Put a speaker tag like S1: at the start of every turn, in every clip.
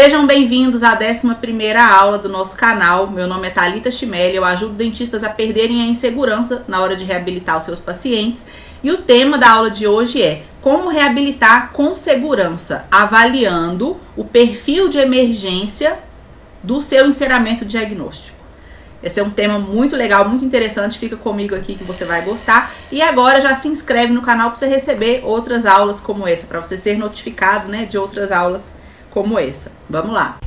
S1: Sejam bem-vindos à 11ª aula do nosso canal. Meu nome é Thalita Chimelli, eu ajudo dentistas a perderem a insegurança na hora de reabilitar os seus pacientes. E o tema da aula de hoje é como reabilitar com segurança, avaliando o perfil de emergência do seu enceramento diagnóstico. Esse é um tema muito legal, muito interessante, fica comigo aqui que você vai gostar. E agora já se inscreve no canal para você receber outras aulas como essa, para você ser notificado, né, de outras aulas como essa. Vamos lá!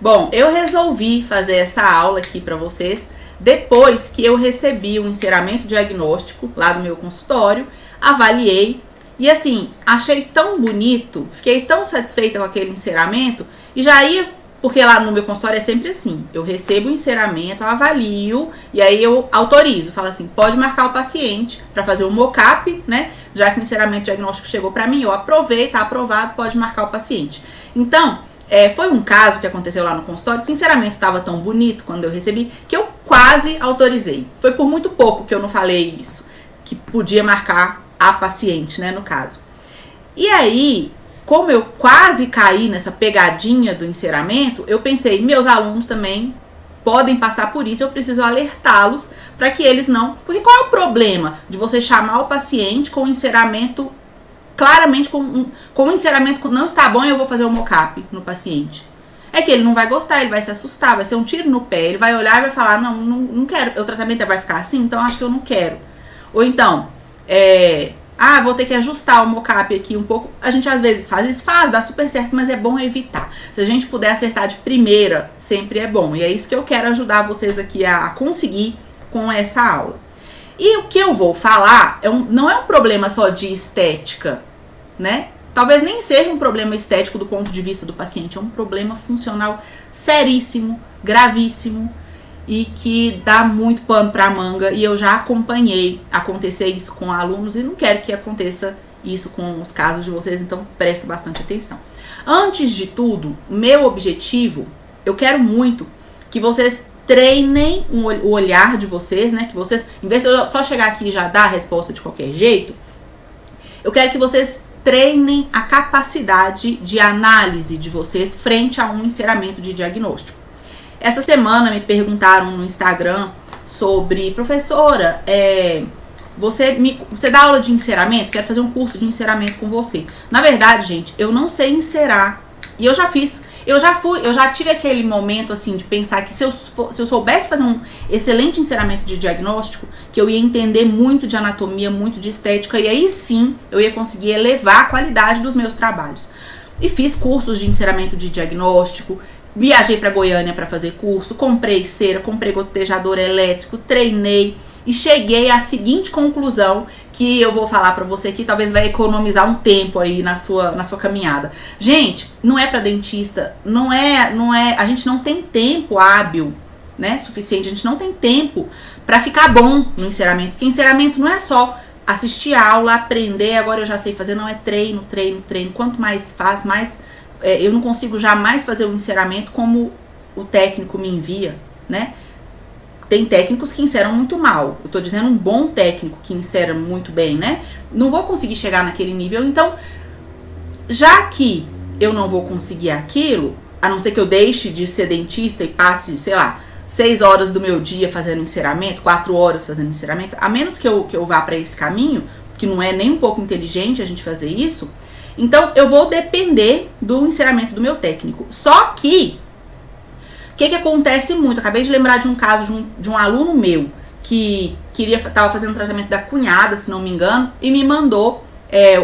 S1: Bom, eu resolvi fazer essa aula aqui para vocês depois que eu recebi o enceramento diagnóstico lá do meu consultório, avaliei e assim, achei tão bonito, fiquei tão satisfeita com aquele enceramento e já ia, porque lá no meu consultório é sempre assim, eu recebo o enceramento, eu avalio e aí eu autorizo, falo assim, pode marcar o paciente para fazer o mock-up, né? Já que o enceramento diagnóstico chegou para mim, eu aprovei, tá aprovado, pode marcar o paciente. Então, foi um caso que aconteceu lá no consultório, que o enceramento estava tão bonito quando eu recebi, que eu quase autorizei. Foi por muito pouco que eu não falei isso, que podia marcar a paciente, né, no caso. E aí, como eu quase caí nessa pegadinha do enceramento, eu pensei, meus alunos também podem passar por isso, eu preciso alertá-los para que eles não... Porque qual é o problema de você chamar o paciente com o enceramento, claramente com o enceramento não está bom e eu vou fazer o mock-up no paciente? É que ele não vai gostar, ele vai se assustar, vai ser um tiro no pé, ele vai olhar e vai falar, não quero, o tratamento vai ficar assim, então acho que eu não quero. Ou então... vou ter que ajustar o mock-up aqui um pouco. A gente às vezes faz, dá super certo, mas é bom evitar. Se a gente puder acertar de primeira, sempre é bom. E é isso que eu quero ajudar vocês aqui a conseguir com essa aula. E o que eu vou falar não é um problema só de estética, né? Talvez nem seja um problema estético do ponto de vista do paciente, é um problema funcional seríssimo, gravíssimo, e que dá muito pano pra manga, e eu já acompanhei acontecer isso com alunos e não quero que aconteça isso com os casos de vocês, então preste bastante atenção. Antes de tudo, meu objetivo, eu quero muito que vocês treinem o olhar de vocês, né, que vocês, em vez de eu só chegar aqui e já dar a resposta de qualquer jeito, eu quero que vocês treinem a capacidade de análise de vocês frente a um enceramento de diagnóstico. Essa semana me perguntaram no Instagram sobre, professora, você dá aula de enceramento? Quero fazer um curso de enceramento com você. Na verdade, gente, eu não sei encerar. E eu já fiz, eu já tive aquele momento assim de pensar que se eu soubesse fazer um excelente enceramento de diagnóstico, que eu ia entender muito de anatomia, muito de estética, e aí sim eu ia conseguir elevar a qualidade dos meus trabalhos. E fiz cursos de enceramento de diagnóstico, viajei para Goiânia para fazer curso, comprei cera, comprei gotejador elétrico, treinei e cheguei à seguinte conclusão que eu vou falar para você que talvez vai economizar um tempo aí na sua caminhada. Gente, não é para dentista, a gente não tem tempo hábil, né, suficiente, a gente não tem tempo para ficar bom no enceramento, porque enceramento não é só assistir a aula, aprender, agora eu já sei fazer, não, é treino, quanto mais faz, mais... eu não consigo jamais fazer o enceramento como o técnico me envia, né? Tem técnicos que enceram muito mal. Eu tô dizendo um bom técnico que encera muito bem, né? Não vou conseguir chegar naquele nível. Então, já que eu não vou conseguir aquilo, a não ser que eu deixe de ser dentista e passe, sei lá, 6 horas do meu dia fazendo enceramento, 4 horas fazendo enceramento, a menos que eu vá para esse caminho, que não é nem um pouco inteligente a gente fazer isso, então, eu vou depender do enceramento do meu técnico. Só que, o que acontece muito? Acabei de lembrar de um caso de um aluno meu que estava fazendo o tratamento da cunhada, se não me engano, e me mandou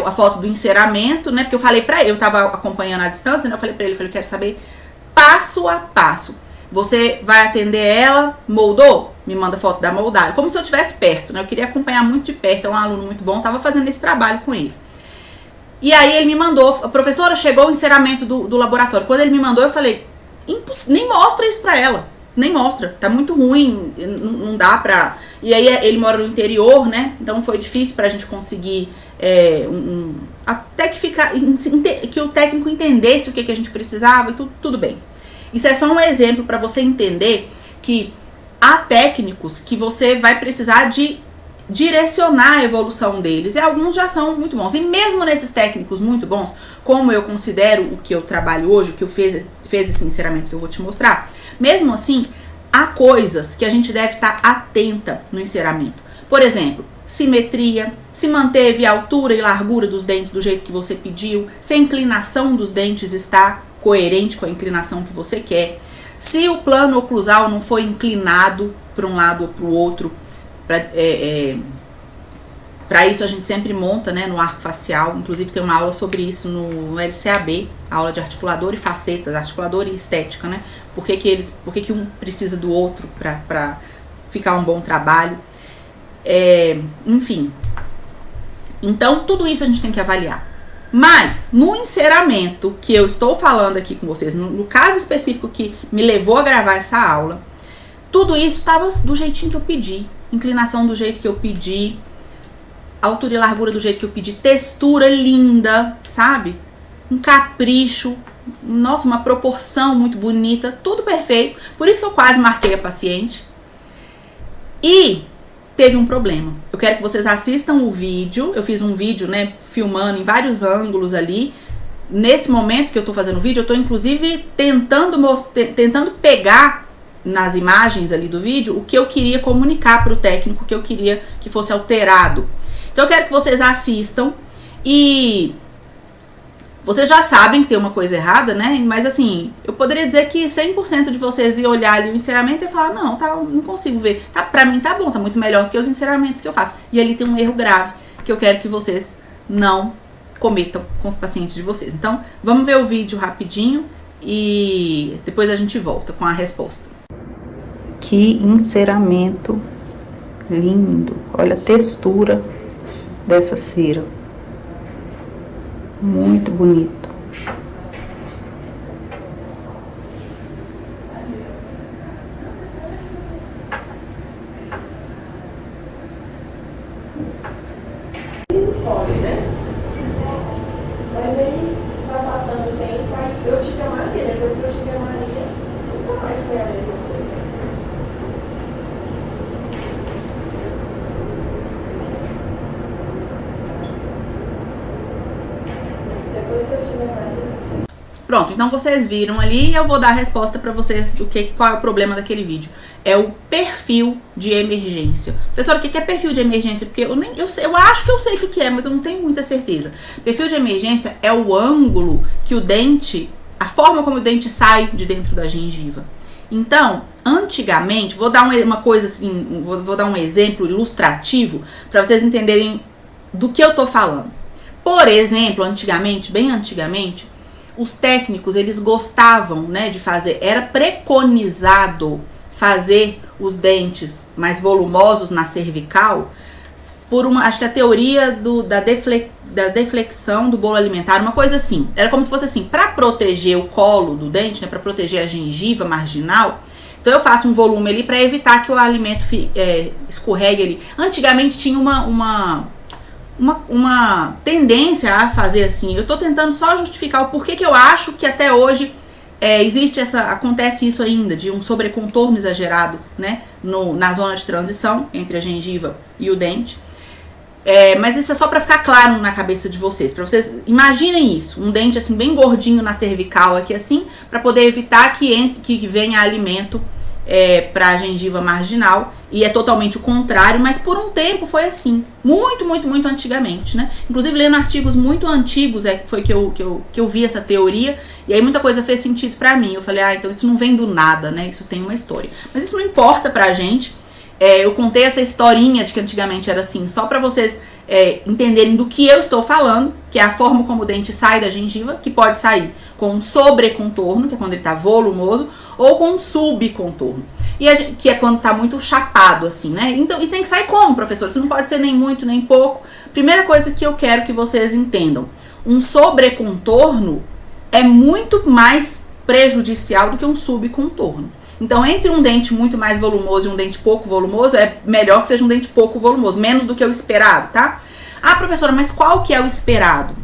S1: a foto do enceramento, né? Porque eu falei pra ele, eu estava acompanhando à distância, né? Eu falei pra ele, eu quero saber passo a passo. Você vai atender ela, moldou? Me manda foto da moldagem. Como se eu estivesse perto, né? Eu queria acompanhar muito de perto, é um aluno muito bom, estava fazendo esse trabalho com ele. E aí ele me mandou, professora, chegou o enceramento do laboratório. Quando ele me mandou, eu falei, nem mostra isso pra ela. Nem mostra, tá muito ruim, não dá pra... E aí ele mora no interior, né? Então foi difícil pra gente conseguir até que o técnico entendesse o que a gente precisava e tudo bem. Isso é só um exemplo pra você entender que há técnicos que você vai precisar de direcionar a evolução deles, e alguns já são muito bons. E mesmo nesses técnicos muito bons, como eu considero o que eu trabalho hoje, o que eu fez esse encerramento que eu vou te mostrar, mesmo assim, há coisas que a gente deve estar atenta no encerramento. Por exemplo, simetria, se manteve a altura e largura dos dentes do jeito que você pediu, se a inclinação dos dentes está coerente com a inclinação que você quer, se o plano oclusal não foi inclinado para um lado ou para o outro. Para isso a gente sempre monta, né, no arco facial. Inclusive tem uma aula sobre isso no LCAB, aula de articulador e facetas, articulador e estética, né? Por que um precisa do outro para ficar um bom trabalho. Enfim. Então tudo isso a gente tem que avaliar. Mas no encerramento que eu estou falando aqui com vocês, no caso específico que me levou a gravar essa aula, tudo isso estava do jeitinho que eu pedi. Inclinação do jeito que eu pedi, altura e largura do jeito que eu pedi, textura linda, sabe? Um capricho, nossa, uma proporção muito bonita, tudo perfeito. Por isso que eu quase marquei a paciente. E teve um problema. Eu quero que vocês assistam o vídeo. Eu fiz um vídeo, né, filmando em vários ângulos ali. Nesse momento que eu tô fazendo o vídeo, eu tô inclusive tentando pegar nas imagens ali do vídeo o que eu queria comunicar para o técnico, que eu queria que fosse alterado. Então eu quero que vocês assistam e vocês já sabem que tem uma coisa errada, né? Mas assim, eu poderia dizer que 100% de vocês iam olhar ali o encerramento e falar, não, tá, não consigo ver. Tá, pra mim tá bom, tá muito melhor que os encerramentos que eu faço. E ali tem um erro grave que eu quero que vocês não cometam com os pacientes de vocês. Então, vamos ver o vídeo rapidinho e depois a gente volta com a resposta.
S2: Que enceramento lindo. Olha a textura dessa cera. Muito bonito.
S3: Fome, né? Mas aí vai passando o tempo, aí eu tive a Maria, depois que eu tive a Maria, nunca mais foi a mesma coisa. Depois que eu tive a Maria.
S1: Pronto, então vocês viram ali e eu vou dar a resposta pra vocês qual é o problema daquele vídeo. É o perfil de emergência. Professora, o que é perfil de emergência? Porque eu acho que eu sei o que é, mas eu não tenho muita certeza. Perfil de emergência é o ângulo que o dente, a forma como o dente sai de dentro da gengiva. Então, antigamente, vou dar uma coisa assim, vou dar um exemplo ilustrativo para vocês entenderem do que eu tô falando. Por exemplo, antigamente, bem antigamente, os técnicos, eles gostavam, né, de fazer, era preconizado fazer os dentes mais volumosos na cervical por acho que a teoria da deflexão do bolo alimentar, uma coisa assim. Era como se fosse assim, para proteger o colo do dente, né, para proteger a gengiva marginal, então eu faço um volume ali para evitar que o alimento escorregue ali. Antigamente tinha uma tendência a fazer assim. Eu tô tentando só justificar o porquê que eu acho que até hoje acontece isso ainda, de um sobrecontorno exagerado, né, na zona de transição entre a gengiva e o dente. Mas isso é só para ficar claro na cabeça de vocês, para vocês imaginem isso, um dente assim bem gordinho na cervical aqui assim, para poder evitar que venha alimento para a gengiva marginal, e é totalmente o contrário, mas por um tempo foi assim, muito, muito, muito antigamente, né? Inclusive lendo artigos muito antigos foi que eu vi essa teoria, e aí muita coisa fez sentido pra mim. Eu falei, então isso não vem do nada, né? Isso tem uma história. Mas isso não importa pra gente. Eu contei essa historinha de que antigamente era assim, só pra vocês entenderem do que eu estou falando, que é a forma como o dente sai da gengiva, que pode sair com um sobrecontorno, que é quando ele tá volumoso, ou com um subcontorno, que é quando tá muito chapado, assim, né? Então, e tem que sair como, professor? Isso não pode ser nem muito, nem pouco. Primeira coisa que eu quero que vocês entendam, um sobrecontorno é muito mais prejudicial do que um subcontorno. Então, entre um dente muito mais volumoso e um dente pouco volumoso, é melhor que seja um dente pouco volumoso, menos do que o esperado, tá? Ah, professora, mas qual que é o esperado?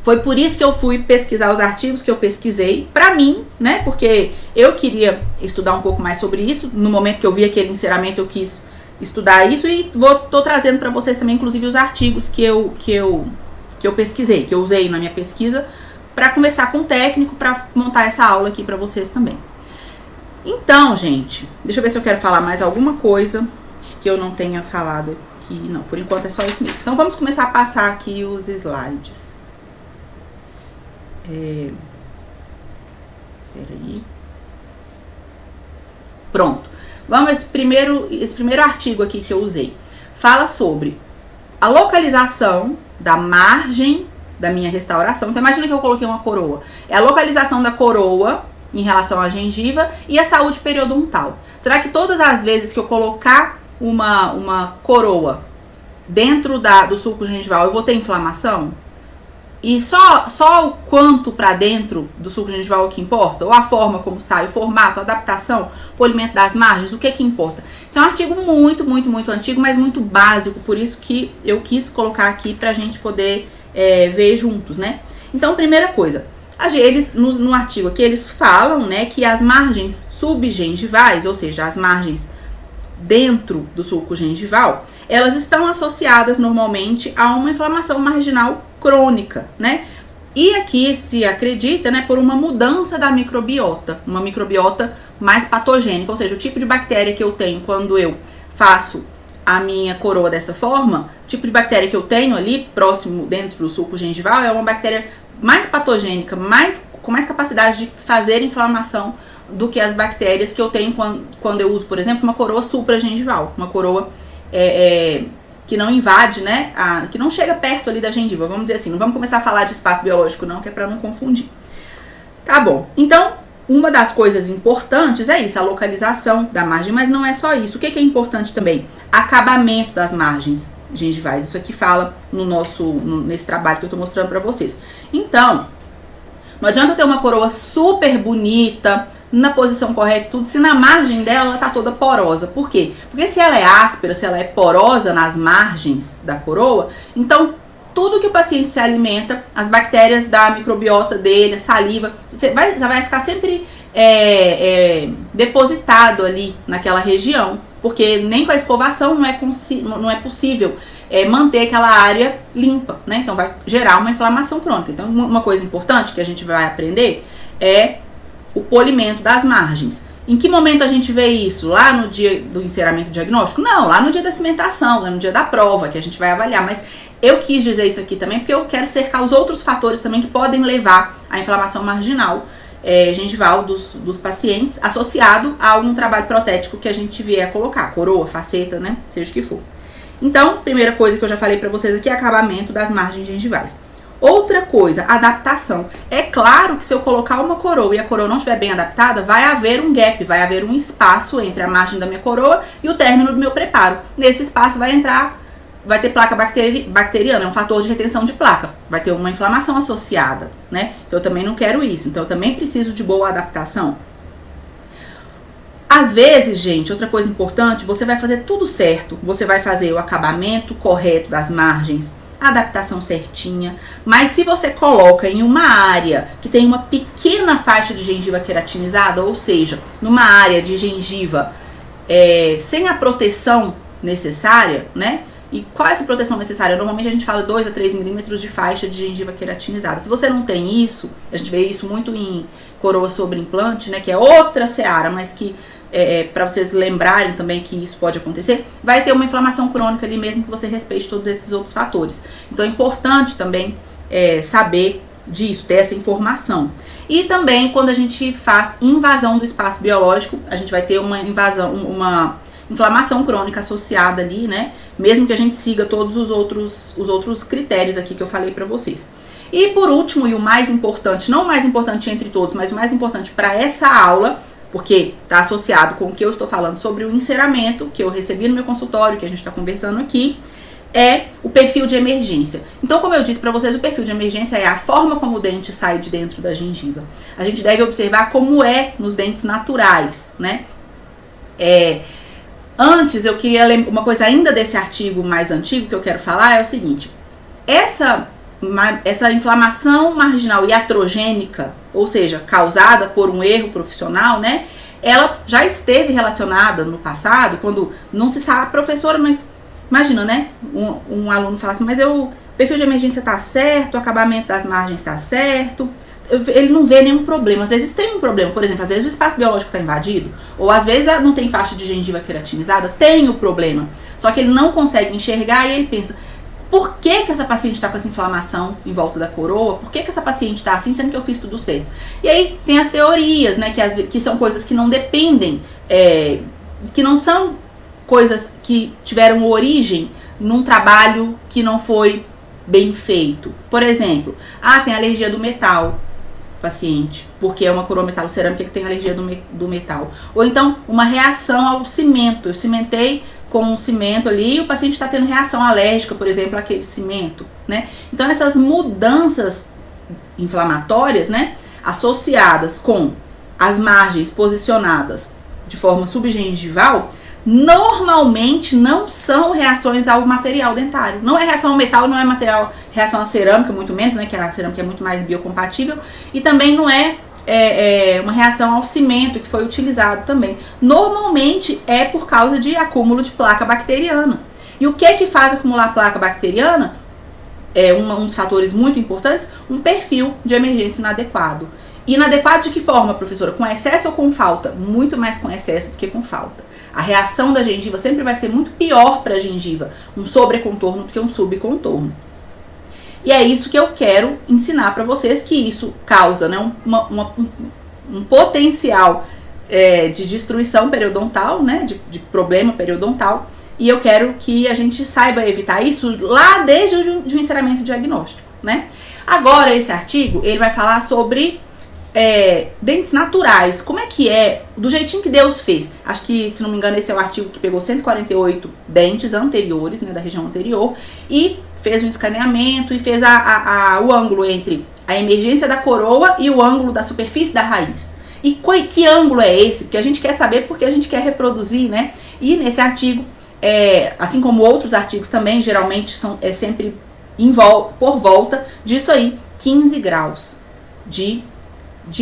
S1: Foi por isso que eu fui pesquisar os artigos que eu pesquisei pra mim, né? Porque eu queria estudar um pouco mais sobre isso. No momento que eu vi aquele encerramento, eu quis estudar isso e tô trazendo para vocês também, inclusive, os artigos que eu pesquisei, que eu usei na minha pesquisa para conversar com o técnico, para montar essa aula aqui para vocês também. Então, gente, deixa eu ver se eu quero falar mais alguma coisa que eu não tenha falado aqui. Não, por enquanto é só isso mesmo. Então, vamos começar a passar aqui os slides. Peraí. Pronto. Vamos, esse primeiro artigo aqui que eu usei fala sobre a localização da margem da minha restauração. Então, imagina que eu coloquei uma coroa. É a localização da coroa em relação à gengiva e a saúde periodontal. Será que todas as vezes que eu colocar uma coroa dentro do sulco gengival eu vou ter inflamação? E só o quanto para dentro do sulco gengival é o que importa? Ou a forma como sai, o formato, a adaptação, o polimento das margens, o que importa? Isso é um artigo muito, muito, muito antigo, mas muito básico, por isso que eu quis colocar aqui pra gente poder ver juntos, né? Então, primeira coisa, eles, no artigo aqui, eles falam, né, que as margens subgengivais, ou seja, as margens dentro do sulco gengival, elas estão associadas normalmente a uma inflamação marginal crônica, né? E aqui se acredita, né, por uma mudança da microbiota, uma microbiota mais patogênica, ou seja, o tipo de bactéria que eu tenho quando eu faço a minha coroa dessa forma, o tipo de bactéria que eu tenho ali próximo dentro do sulco gengival é uma bactéria mais patogênica, com mais capacidade de fazer inflamação do que as bactérias que eu tenho quando eu uso, por exemplo, uma coroa supragengival, uma coroa que não invade, né, que não chega perto ali da gengiva, vamos dizer assim. Não vamos começar a falar de espaço biológico não, que é para não confundir. Tá bom, então, uma das coisas importantes é isso, a localização da margem, mas não é só isso. O que é importante também? Acabamento das margens gengivais. Isso aqui fala nesse trabalho que eu tô mostrando para vocês. Então, não adianta ter uma coroa super bonita, na posição correta e tudo, se na margem dela ela tá toda porosa. Por quê? Porque se ela é áspera, se ela é porosa nas margens da coroa, então tudo que o paciente se alimenta, as bactérias da microbiota dele, a saliva, você vai ficar sempre depositado ali naquela região, porque nem com a escovação não é possível manter aquela área limpa, né? Então vai gerar uma inflamação crônica. Então uma coisa importante que a gente vai aprender é o polimento das margens. Em que momento a gente vê isso? Lá no dia do enceramento diagnóstico? Não, lá no dia da cimentação, lá no dia da prova, que a gente vai avaliar. Mas eu quis dizer isso aqui também porque eu quero cercar os outros fatores também que podem levar à inflamação marginal gengival dos pacientes, associado a algum trabalho protético que a gente vier a colocar, coroa, faceta, né? Seja o que for. Então, primeira coisa que eu já falei pra vocês aqui é acabamento das margens gengivais. Outra coisa, adaptação. É claro que se eu colocar uma coroa e a coroa não estiver bem adaptada, vai haver um gap, vai haver um espaço entre a margem da minha coroa e o término do meu preparo. Nesse espaço vai ter placa bacteriana, é um fator de retenção de placa. Vai ter uma inflamação associada, né? Então eu também não quero isso. Então eu também preciso de boa adaptação. Às vezes, gente, outra coisa importante, você vai fazer tudo certo. Você vai fazer o acabamento correto das margens, a adaptação certinha, mas se você coloca em uma área que tem uma pequena faixa de gengiva queratinizada, ou seja, numa área de gengiva sem a proteção necessária, né? E qual é essa proteção necessária? Normalmente a gente fala 2 a 3 milímetros de faixa de gengiva queratinizada. Se você não tem isso, a gente vê isso muito em coroa sobre implante, né? Que é outra seara, mas que para vocês lembrarem também que isso pode acontecer, vai ter uma inflamação crônica ali mesmo que você respeite todos esses outros fatores. Então é importante também saber disso, ter essa informação. E também quando a gente faz invasão do espaço biológico, a gente vai ter uma inflamação crônica associada ali, né? Mesmo que a gente siga todos os outros critérios aqui que eu falei para vocês. E por último, e o mais importante, não o mais importante entre todos, mas o mais importante para essa aula, porque está associado com o que eu estou falando sobre o enceramento que eu recebi no meu consultório, que a gente está conversando aqui, é o perfil de emergência. Então, como eu disse para vocês, o perfil de emergência é a forma como o dente sai de dentro da gengiva. A gente deve observar como é nos dentes naturais, né? Antes, eu queria lembrar uma coisa ainda desse artigo mais antigo que eu quero falar, é o seguinte. Essa inflamação marginal iatrogênica, ou seja, causada por um erro profissional, né? ela já esteve relacionada no passado, quando não se sabe, professora, mas imagina, né? Um aluno fala assim, mas o perfil de emergência tá certo, o acabamento das margens tá certo, ele não vê nenhum problema. Às vezes tem um problema, por exemplo, às vezes o espaço biológico está invadido, ou às vezes não tem faixa de gengiva queratinizada, tem o problema. Só que ele não consegue enxergar e ele pensa, por que essa paciente está com essa inflamação em volta da coroa? Por que essa paciente está assim, sendo que eu fiz tudo certo? E aí tem as teorias, né, que são coisas que não dependem, que não são coisas que tiveram origem num trabalho que não foi bem feito. Por exemplo, tem alergia do metal, paciente, porque é uma coroa metalocerâmica que tem alergia do metal. Ou então, uma reação ao cimento. Eu cimentei com um cimento ali e o paciente está tendo reação alérgica, por exemplo, àquele cimento, né? Então, essas mudanças inflamatórias, né, associadas com as margens posicionadas de forma subgengival, normalmente não são reações ao material dentário. Não é reação ao metal, não é reação à cerâmica, muito menos, né, que a cerâmica é muito mais biocompatível, e também não é uma reação ao cimento que foi utilizado também. Normalmente é por causa de acúmulo de placa bacteriana. E o que faz acumular placa bacteriana? Um dos fatores muito importantes, um perfil de emergência inadequado. Inadequado de que forma, professora? Com excesso ou com falta? Muito mais com excesso do que com falta. A reação da gengiva sempre vai ser muito pior para a gengiva, um sobrecontorno do que um subcontorno. E é isso que eu quero ensinar para vocês, que isso causa, né, um potencial de destruição periodontal, né, de problema periodontal, e eu quero que a gente saiba evitar isso lá desde o enceramento diagnóstico, né? Agora, esse artigo, ele vai falar sobre dentes naturais. Como é que é? Do jeitinho que Deus fez. Acho que, se não me engano, esse é o artigo que pegou 148 dentes anteriores, né, da região anterior, e fez um escaneamento e fez o ângulo entre a emergência da coroa e o ângulo da superfície da raiz. E que ângulo é esse? Porque a gente quer saber, porque a gente quer reproduzir, né? E nesse artigo, assim como outros artigos também, geralmente são sempre por volta disso aí, 15 graus de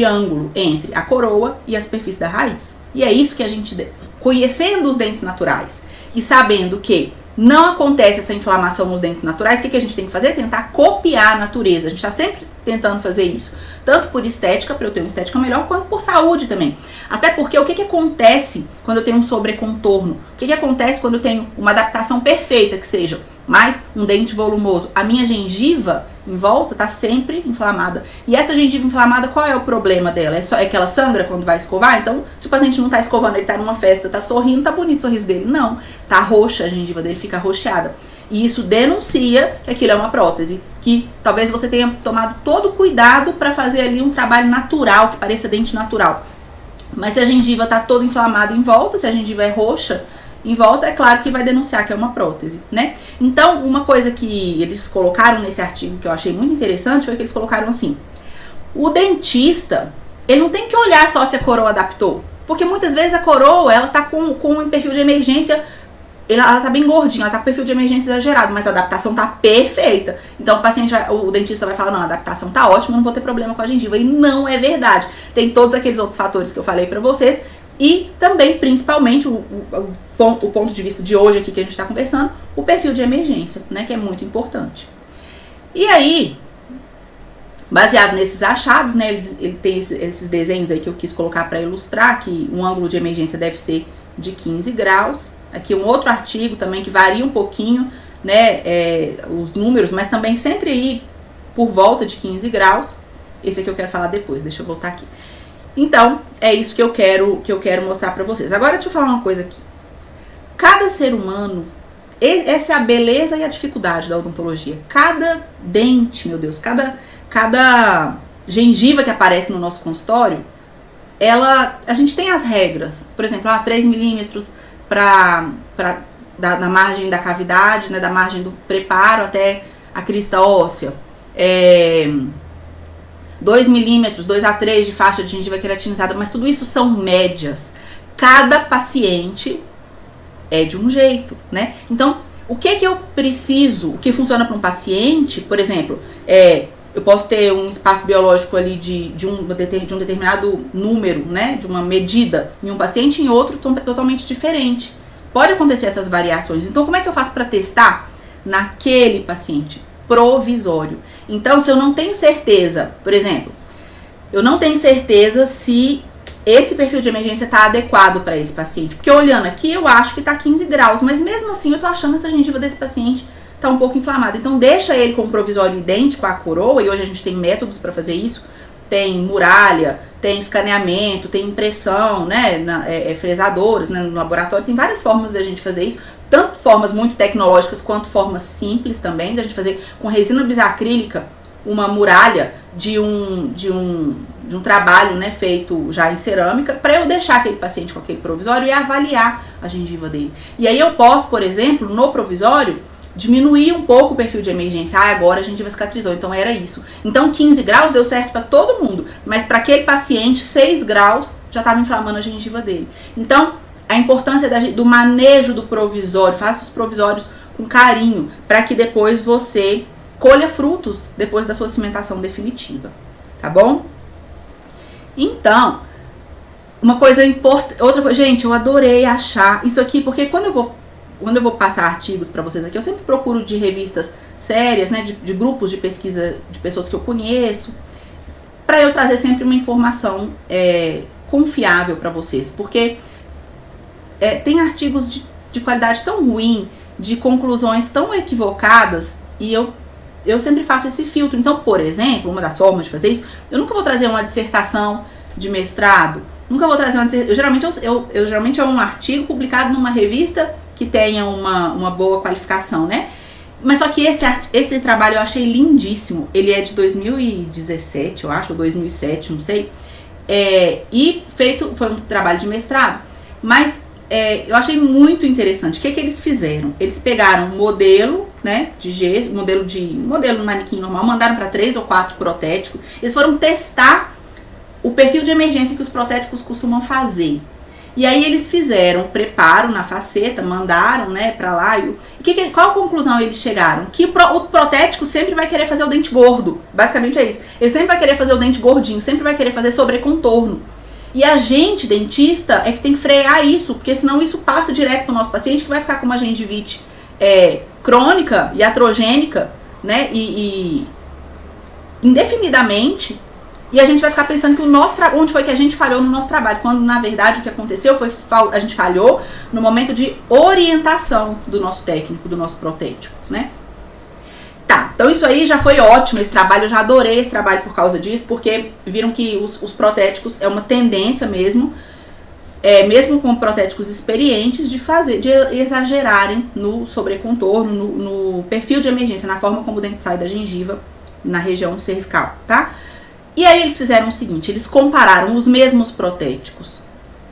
S1: ângulo entre a coroa e a superfície da raiz. E é isso que a gente, conhecendo os dentes naturais e sabendo que não acontece essa inflamação nos dentes naturais, o que a gente tem que fazer? Tentar copiar a natureza. A gente está sempre tentando fazer isso, tanto por estética, para eu ter uma estética melhor, quanto por saúde também. Até porque o que acontece quando eu tenho um sobrecontorno? O que acontece quando eu tenho uma adaptação perfeita, que seja mais um dente volumoso? A minha gengiva em volta está sempre inflamada. E essa gengiva inflamada, qual é o problema dela? É que ela sangra quando vai escovar? Então, se o paciente não está escovando, ele está numa festa, está sorrindo, tá bonito o sorriso dele. Não, tá roxa, a gengiva dele fica roxeada. E isso denuncia que aquilo é uma prótese, que talvez você tenha tomado todo o cuidado para fazer ali um trabalho natural, que pareça dente natural. Mas se a gengiva está toda inflamada em volta, se a gengiva é roxa em volta, é claro que vai denunciar que é uma prótese, né? Então, uma coisa que eles colocaram nesse artigo que eu achei muito interessante foi que eles colocaram assim: o dentista, ele não tem que olhar só se a coroa adaptou, porque muitas vezes a coroa, ela tá com um perfil de emergência, ela tá bem gordinha, ela tá com perfil de emergência exagerado, mas a adaptação tá perfeita. Então o dentista vai falar, não, a adaptação tá ótima, eu não vou ter problema com a gengiva. E não é verdade. Tem todos aqueles outros fatores que eu falei pra vocês, e também, principalmente, o ponto de vista de hoje aqui que a gente tá conversando, o perfil de emergência, né, que é muito importante. E aí, baseado nesses achados, né, ele tem esses desenhos aí que eu quis colocar para ilustrar que um ângulo de emergência deve ser de 15 graus. Aqui um outro artigo também que varia um pouquinho, né, os números, mas também sempre aí por volta de 15 graus. Esse aqui eu quero falar depois, deixa eu voltar aqui. Então, é isso que eu quero mostrar para vocês. Agora, deixa eu falar uma coisa aqui. Cada ser humano, essa é a beleza e a dificuldade da odontologia. Cada dente, meu Deus, cada gengiva que aparece no nosso consultório, a gente tem as regras. Por exemplo, 3 milímetros na margem da cavidade, né, da margem do preparo até a crista óssea. 2 milímetros, 2 a 3 de faixa de gengiva queratinizada, mas tudo isso são médias. Cada paciente é de um jeito, né? Então, o que eu preciso, o que funciona para um paciente, por exemplo, eu posso ter um espaço biológico ali de um determinado número, né, de uma medida em um paciente, em outro totalmente diferente. Pode acontecer essas variações. Então, como é que eu faço para testar naquele paciente? Provisório. Então, se eu não tenho certeza, por exemplo, eu não tenho certeza se esse perfil de emergência está adequado para esse paciente. Porque olhando aqui, eu acho que está 15 graus, mas mesmo assim eu tô achando essa gengiva desse paciente tá um pouco inflamada. Então deixa ele com um provisório idêntico à coroa, e hoje a gente tem métodos para fazer isso. Tem muralha, tem escaneamento, tem impressão, né, fresadoras, né, no laboratório. Tem várias formas da gente fazer isso, tanto formas muito tecnológicas quanto formas simples também, da gente fazer com resina bisacrílica uma muralha de um trabalho, né, feito já em cerâmica, para eu deixar aquele paciente com aquele provisório e avaliar a gengiva dele. E aí eu posso, por exemplo, no provisório, diminuir um pouco o perfil de emergência. Agora a gengiva cicatrizou, então era isso. Então 15 graus deu certo para todo mundo, mas para aquele paciente 6 graus já estava inflamando a gengiva dele. Então a importância do manejo do provisório, faça os provisórios com carinho, para que depois você colha frutos depois da sua cimentação definitiva, tá bom? Então, uma coisa importante, outra coisa, gente, eu adorei achar isso aqui, porque quando eu vou passar artigos para vocês aqui, eu sempre procuro de revistas sérias, né, de grupos de pesquisa de pessoas que eu conheço, para eu trazer sempre uma informação confiável para vocês, porque tem artigos de qualidade tão ruim, de conclusões tão equivocadas, e eu sempre faço esse filtro. Então, por exemplo, uma das formas de fazer isso, eu nunca vou trazer uma dissertação de mestrado, nunca vou trazer uma dissertação, geralmente é um artigo publicado numa revista que tenha uma boa qualificação, né? Mas só que esse trabalho eu achei lindíssimo. Ele é de 2017, eu acho, ou 2007, não sei. E foi um trabalho de mestrado. Mas eu achei muito interessante. O que eles fizeram? Eles pegaram um modelo, né, de gesso, modelo manequim normal, mandaram para 3 ou 4 protéticos. Eles foram testar o perfil de emergência que os protéticos costumam fazer. E aí eles fizeram preparo na faceta, mandaram, né, pra lá. Qual a conclusão eles chegaram? Que o protético sempre vai querer fazer o dente gordo. Basicamente é isso. Ele sempre vai querer fazer o dente gordinho, sempre vai querer fazer sobrecontorno. E a gente, dentista, é que tem que frear isso, porque senão isso passa direto pro nosso paciente, que vai ficar com uma gengivite crônica e atrogênica, né, e indefinidamente. E a gente vai ficar pensando que onde foi que a gente falhou no nosso trabalho, quando na verdade o que aconteceu foi a gente falhou no momento de orientação do nosso técnico, do nosso protético, né? Tá, então isso aí já foi ótimo, esse trabalho, eu já adorei esse trabalho por causa disso, porque viram que os protéticos é uma tendência mesmo, mesmo com protéticos experientes, de exagerarem no sobrecontorno, no perfil de emergência, na forma como o dente sai da gengiva, na região cervical, tá? E aí eles fizeram o seguinte, eles compararam os mesmos protéticos.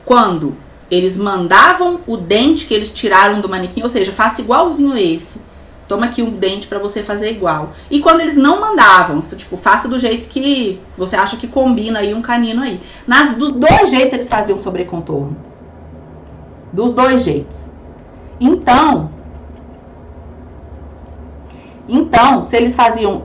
S1: Quando eles mandavam o dente que eles tiraram do manequim, ou seja, faça igualzinho esse, toma aqui um dente para você fazer igual. E quando eles não mandavam, tipo, faça do jeito que você acha que combina aí um canino aí. Dos dois jeitos eles faziam sobrecontorno. Dos dois jeitos. Então, se eles faziam,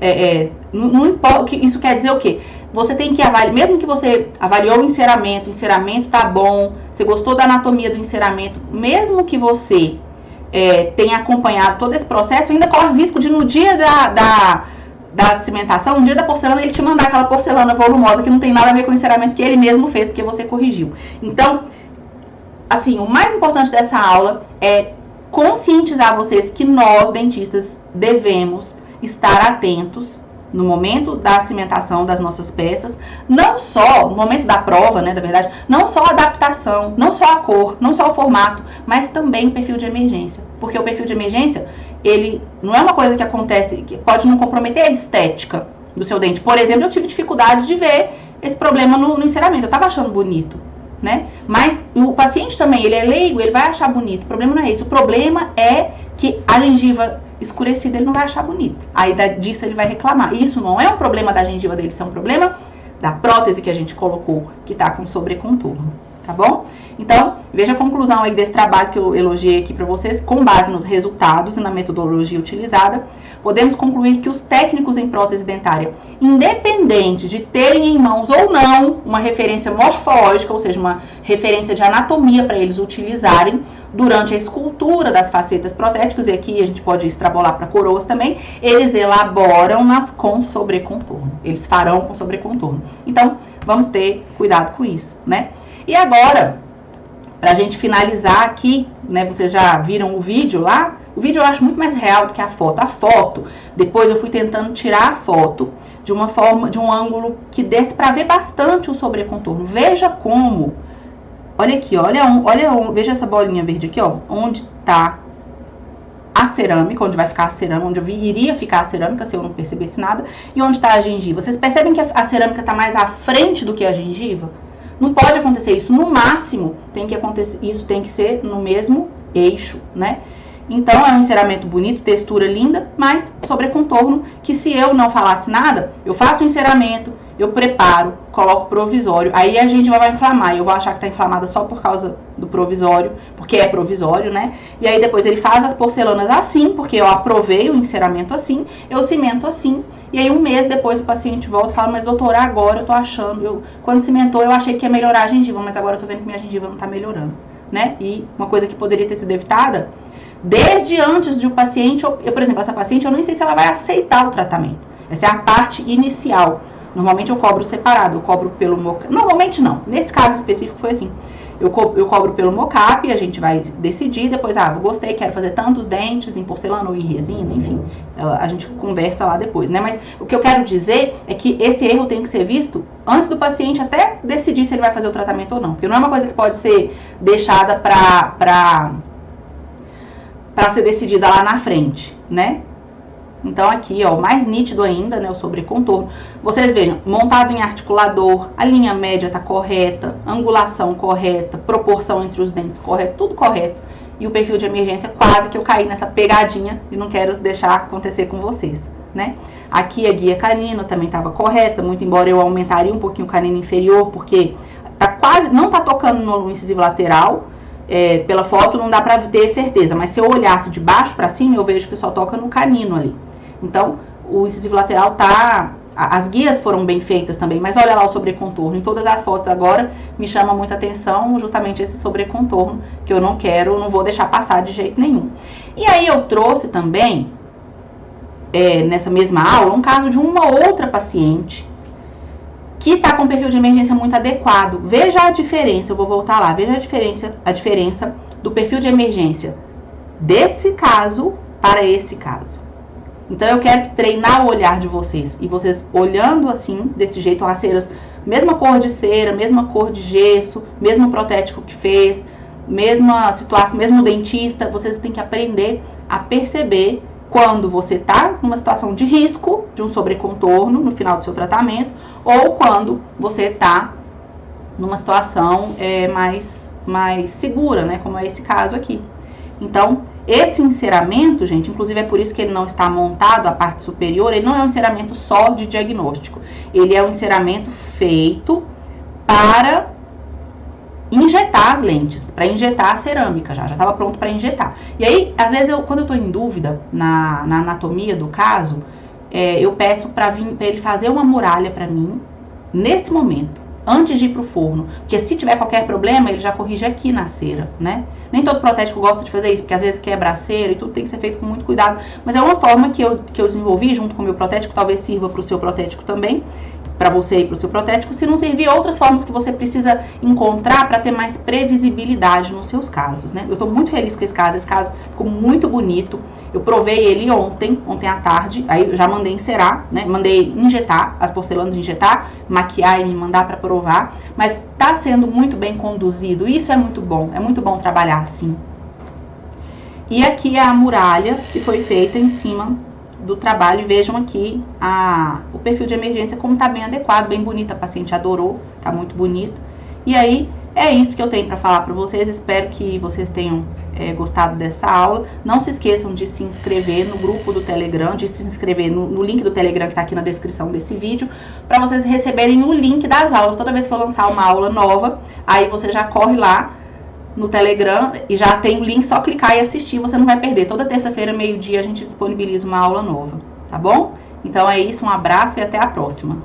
S1: não importa, isso quer dizer o quê? Você tem que avaliar, mesmo que você avaliou o enceramento tá bom, você gostou da anatomia do enceramento, mesmo que você tenha acompanhado todo esse processo, ainda corre o risco de no dia da cimentação, no dia da porcelana, ele te mandar aquela porcelana volumosa que não tem nada a ver com o enceramento que ele mesmo fez, porque você corrigiu. Então, assim, o mais importante dessa aula é conscientizar vocês que nós, dentistas, devemos estar atentos no momento da cimentação das nossas peças, não só no momento da prova, né, da verdade, não só a adaptação, não só a cor, não só o formato, mas também o perfil de emergência. Porque o perfil de emergência, ele não é uma coisa que acontece, que pode não comprometer a estética do seu dente. Por exemplo, eu tive dificuldade de ver esse problema no enceramento, eu tava achando bonito, né? Mas o paciente também, ele é leigo, ele vai achar bonito. O problema não é isso, o problema é que a gengiva escurecida ele não vai achar bonito. Aí disso ele vai reclamar. Isso não é um problema da gengiva dele, isso é um problema da prótese que a gente colocou, que tá com sobrecontorno. tá bom? Então, veja a conclusão aí desse trabalho que eu elogiei aqui para vocês. Com base nos resultados e na metodologia utilizada, podemos concluir que os técnicos em prótese dentária, independente de terem em mãos ou não uma referência morfológica, ou seja, uma referência de anatomia para eles utilizarem durante a escultura das facetas protéticas, e aqui a gente pode extrapolar para coroas também, eles elaboram-nas com sobrecontorno. Eles farão com sobrecontorno. Então, vamos ter cuidado com isso, né? E agora, pra gente finalizar aqui, né, vocês já viram o vídeo lá? O vídeo eu acho muito mais real do que a foto. A foto, depois eu fui tentando tirar a foto de uma forma, de um ângulo que desse pra ver bastante o sobrecontorno. Veja como, olha aqui, veja essa bolinha verde aqui, ó, onde tá a cerâmica, onde vai ficar a cerâmica, onde iria ficar a cerâmica, se eu não percebesse nada, e onde tá a gengiva. Vocês percebem que a cerâmica tá mais à frente do que a gengiva? Não pode acontecer isso. No máximo, isso tem que ser no mesmo eixo, né? Então, é um enceramento bonito, textura linda, mas sobrecontorno, que se eu não falasse nada, eu faço o enceramento, eu preparo, coloco provisório, aí a gengiva vai inflamar, e eu vou achar que tá inflamada só por causa do provisório, porque é provisório, né? E aí depois ele faz as porcelanas assim, porque eu aprovei o enceramento assim, eu cimento assim, e aí um mês depois o paciente volta e fala, mas doutora, agora eu tô achando, quando cimentou eu achei que ia melhorar a gengiva, mas agora eu tô vendo que minha gengiva não tá melhorando, né? E uma coisa que poderia ter sido evitada, desde antes de o paciente, por exemplo, essa paciente, eu nem sei se ela vai aceitar o tratamento. Essa é a parte inicial. Normalmente eu cobro separado, eu cobro pelo mocap. Normalmente não, nesse caso específico foi assim. Eu cobro pelo mocap, a gente vai decidir, depois, gostei, quero fazer tantos dentes em porcelana ou em resina, enfim. A gente conversa lá depois, né? Mas o que eu quero dizer é que esse erro tem que ser visto antes do paciente até decidir se ele vai fazer o tratamento ou não. Porque não é uma coisa que pode ser deixada pra ser decidida lá na frente, né? Então aqui, ó, mais nítido ainda, né, o sobrecontorno. Vocês vejam, montado em articulador, a linha média tá correta, angulação correta, proporção entre os dentes correta, tudo correto. E o perfil de emergência, quase que eu caí nessa pegadinha e não quero deixar acontecer com vocês, né? Aqui a guia canina também estava correta, muito embora eu aumentaria um pouquinho o canino inferior, porque não tá tocando no incisivo lateral. Pela foto não dá pra ter certeza, mas se eu olhasse de baixo pra cima, eu vejo que só toca no canino ali. Então, o incisivo lateral as guias foram bem feitas também, mas olha lá o sobrecontorno. Em todas as fotos agora, me chama muita atenção justamente esse sobrecontorno, que eu não vou deixar passar de jeito nenhum. E aí eu trouxe também, nessa mesma aula, um caso de uma outra paciente, que está com perfil de emergência muito adequado. Veja a diferença, eu vou voltar lá, veja a diferença do perfil de emergência desse caso para esse caso. Então eu quero treinar o olhar de vocês, e vocês olhando assim, desse jeito, as ceras, mesma cor de cera, mesma cor de gesso, mesmo protético que fez, mesma situação, mesmo dentista, vocês têm que aprender a perceber quando você está numa situação de risco, de um sobrecontorno no final do seu tratamento, ou quando você está numa situação mais segura, né, como é esse caso aqui. Então, esse enceramento, gente, inclusive é por isso que ele não está montado a parte superior, ele não é um enceramento só de diagnóstico, ele é um enceramento feito para injetar as lentes, para injetar a cerâmica, já estava pronto para injetar. E aí, às vezes, quando eu estou em dúvida na anatomia do caso, eu peço para ele fazer uma muralha para mim, nesse momento, antes de ir pro forno, porque se tiver qualquer problema, ele já corrige aqui na cera, né? Nem todo protético gosta de fazer isso, porque às vezes quebra a cera e tudo tem que ser feito com muito cuidado, mas é uma forma que eu desenvolvi junto com o meu protético, talvez sirva pro seu protético também, para você e para o seu protético, se não servir, outras formas que você precisa encontrar para ter mais previsibilidade nos seus casos, né? Eu estou muito feliz com esse caso ficou muito bonito. Eu provei ele ontem à tarde, aí eu já mandei encerar, né? Mandei injetar, as porcelanas injetar, maquiar e me mandar para provar, mas tá sendo muito bem conduzido, isso é muito bom trabalhar assim. E aqui é a muralha que foi feita em cima do trabalho, e vejam aqui o perfil de emergência como tá bem adequado, bem bonito, a paciente adorou, tá muito bonito. E aí É isso que eu tenho para falar para vocês. Espero que vocês tenham gostado dessa aula. Não se esqueçam de se inscrever no grupo do Telegram, de se inscrever no link do Telegram que está aqui na descrição desse vídeo, para vocês receberem o link das aulas. Toda vez que eu lançar uma aula nova, aí você já corre lá no Telegram e já tem o link, só clicar e assistir, você não vai perder. Toda terça-feira, meio-dia, a gente disponibiliza uma aula nova, tá bom? Então é isso, um abraço e até a próxima.